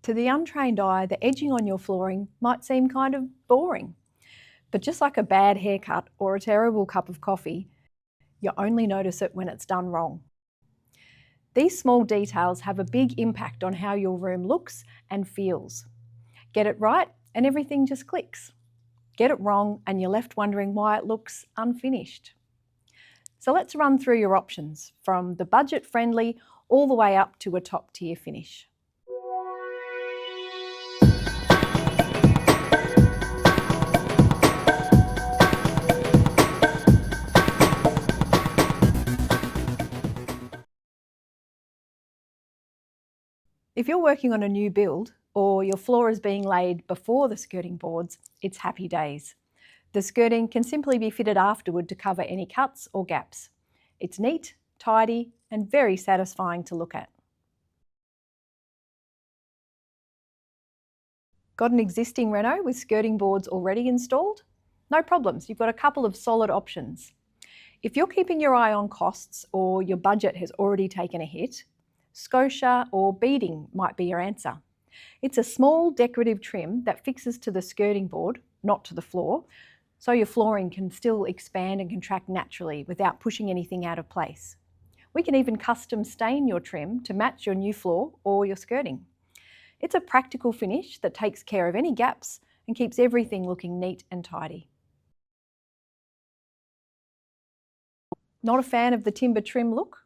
To the untrained eye, the edging on your flooring might seem kind of boring. But just like a bad haircut or a terrible cup of coffee, you only notice it when it's done wrong. These small details have a big impact on how your room looks and feels. Get it right and everything just clicks. Get it wrong and you're left wondering why it looks unfinished. So let's run through your options, from the budget-friendly all the way up to a top-tier finish. If you're working on a new build or your floor is being laid before the skirting boards, it's happy days. The skirting can simply be fitted afterward to cover any cuts or gaps. It's neat, tidy, and very satisfying to look at. Got an existing reno with skirting boards already installed? No problems, you've got a couple of solid options. If you're keeping your eye on costs or your budget has already taken a hit, Scotia or Beading might be your answer. It's a small decorative trim that fixes to the skirting board, not to the floor, so your flooring can still expand and contract naturally without pushing anything out of place. We can even custom stain your trim to match your new floor or your skirting. It's a practical finish that takes care of any gaps and keeps everything looking neat and tidy. Not a fan of the timber trim look?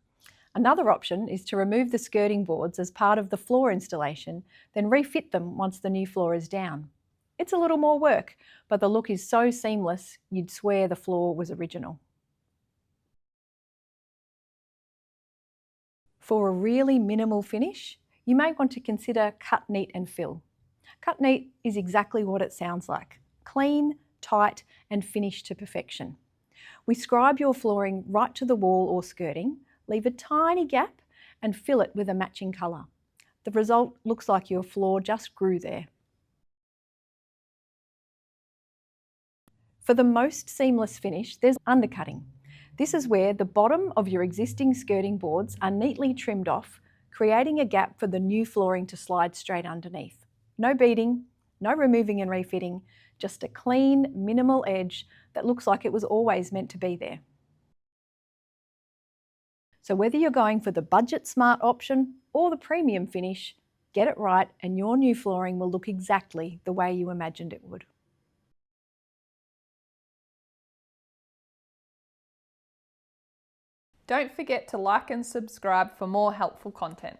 Another option is to remove the skirting boards as part of the floor installation, then refit them once the new floor is down. It's a little more work, but the look is so seamless you'd swear the floor was original. For a really minimal finish, you may want to consider cut, neat and fill. Cut neat is exactly what it sounds like: clean, tight and finished to perfection. We scribe your flooring right to the wall or skirting, leave a tiny gap and fill it with a matching colour. The result looks like your floor just grew there. For the most seamless finish, there's undercutting. This is where the bottom of your existing skirting boards are neatly trimmed off, creating a gap for the new flooring to slide straight underneath. No beading, no removing and refitting, just a clean, minimal edge that looks like it was always meant to be there. So whether you're going for the budget smart option or the premium finish, get it right and your new flooring will look exactly the way you imagined it would. Don't forget to like and subscribe for more helpful content.